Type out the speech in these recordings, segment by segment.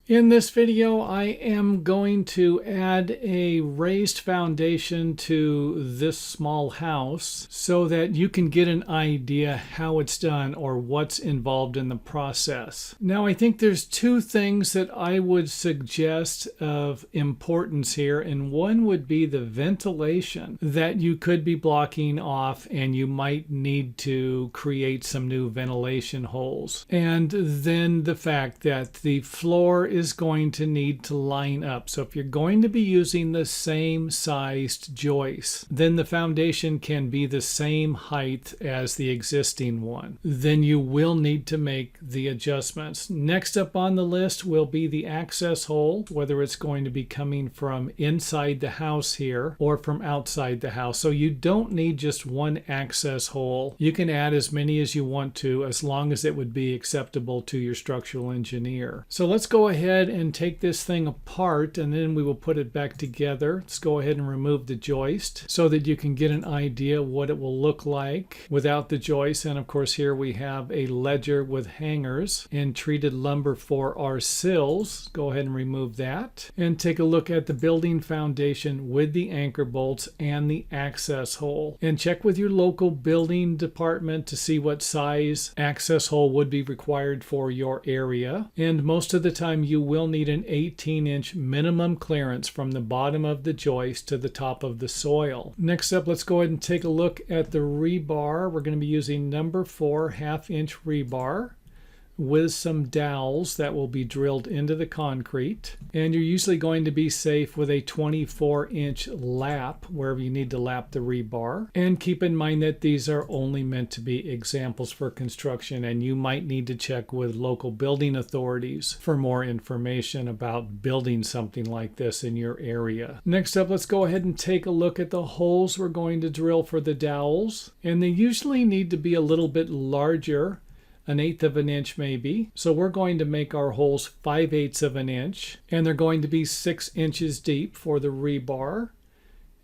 In this video, I am going to add a raised foundation to this small house so that you can get an idea how it's done or what's involved in the process. Now, I think there's two things that I would suggest of importance here, and one would be the ventilation that you could be blocking off, and you might need to create some new ventilation holes. And then the fact that the floor is going to need to line up. So if you're going to be using the same sized joist, then the foundation can be the same height as the existing one. Then you will need to make the adjustments. Next up on the list will be the access hole, whether it's going to be coming from inside the house here or from outside the house. So you don't need just one access hole. You can add as many as you want to, as long as it would be acceptable to your structural engineer. So let's go ahead and take this thing apart, and then we will put it back together. Let's go ahead and remove the joist so that you can get an idea what it will look like without the joist. And of course, here we have a ledger with hangers and treated lumber for our sills. Go ahead and remove that and take a look at the building foundation with the anchor bolts and the access hole, and check with your local building department to see what size access hole would be required for your area. And most of the time you will need an 18-inch minimum clearance from the bottom of the joist to the top of the soil. Next up, let's go ahead and take a look at the rebar. We're going to be using number 4 1/2-inch rebar with some dowels that will be drilled into the concrete. And you're usually going to be safe with a 24-inch lap wherever you need to lap the rebar. And keep in mind that these are only meant to be examples for construction, and you might need to check with local building authorities for more information about building something like this in your area. Next up, let's go ahead and take a look at the holes we're going to drill for the dowels. And they usually need to be a little bit larger, 1/8 of an inch maybe. So we're going to make our holes 5/8 of an inch, and they're going to be 6 inches deep for the rebar.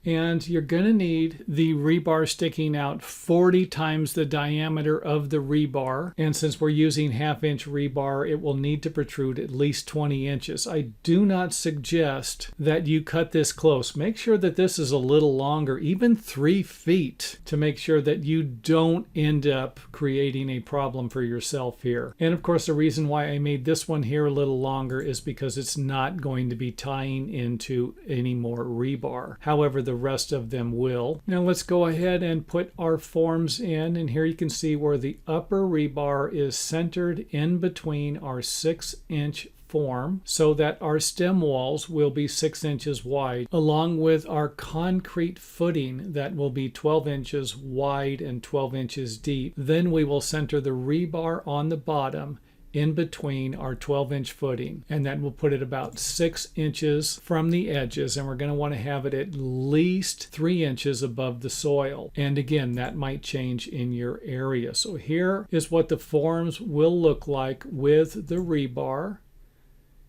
And you're going to need the rebar sticking out 40 times the diameter of the rebar. And since we're using 1/2-inch rebar, it will need to protrude at least 20 inches. I do not suggest that you cut this close. Make sure that this is a little longer, even 3 feet, to make sure that you don't end up creating a problem for yourself here. And of course, the reason why I made this one here a little longer is because it's not going to be tying into any more rebar. However, the rest of them will. Now let's go ahead and put our forms in, and here you can see where the upper rebar is centered in between our 6-inch form, so that our stem walls will be 6 inches wide, along with our concrete footing that will be 12 inches wide and 12 inches deep. Then we will center the rebar on the bottom in between our 12-inch footing, and that will put it about 6 inches from the edges, and we're going to want to have it at least 3 inches above the soil. And again, that might change in your area. So here is what the forms will look like with the rebar.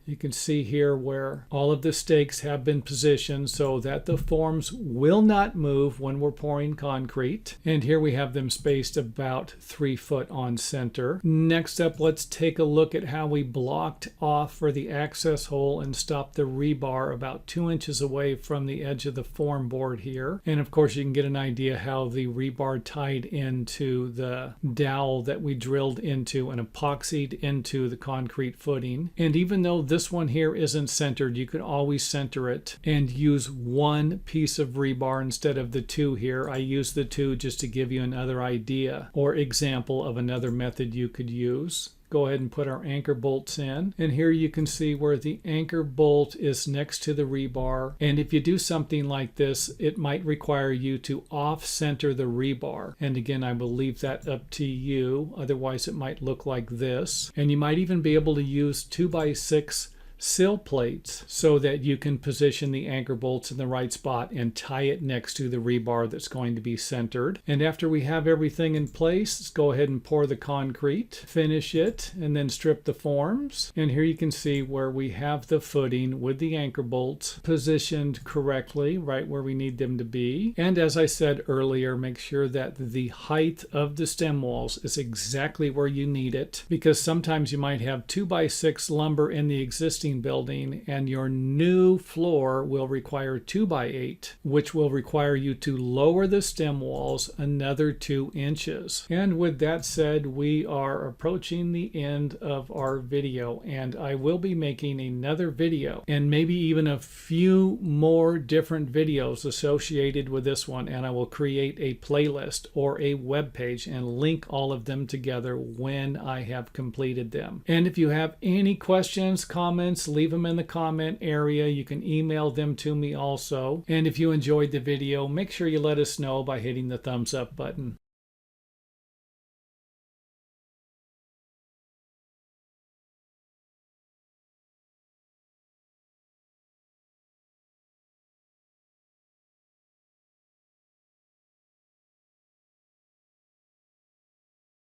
You can see here where all of the stakes have been positioned so that the forms will not move when we're pouring concrete. And here we have them spaced about 3 foot on center. Next up, let's take a look at how we blocked off for the access hole and stopped the rebar about 2 inches away from the edge of the form board here. And of course, you can get an idea how the rebar tied into the dowel that we drilled into and epoxied into the concrete footing. And even though this one here isn't centered, you could always center it and use one piece of rebar instead of the 2 here. I use the 2 just to give you another idea or example of another method you could use. Go ahead and put our anchor bolts in, and here you can see where the anchor bolt is next to the rebar. And if you do something like this, it might require you to off-center the rebar, and again, I will leave that up to you. Otherwise, it might look like this, and you might even be able to use 2x6 sill plates so that you can position the anchor bolts in the right spot and tie it next to the rebar that's going to be centered. And after we have everything in place, let's go ahead and pour the concrete, finish it, and then strip the forms. And here you can see where we have the footing with the anchor bolts positioned correctly, right where we need them to be. And as I said earlier, make sure that the height of the stem walls is exactly where you need it, because sometimes you might have 2x6 lumber in the existing existing building, and your new floor will require 2x8, which will require you to lower the stem walls another 2 inches. And with that said, we are approaching the end of our video, and I will be making another video and maybe even a few more different videos associated with this one, and I will create a playlist or a web page and link all of them together when I have completed them. And if you have any questions, comments, leave them in the comment area. You can email them to me also. And if you enjoyed the video, make sure you let us know by hitting the thumbs up button.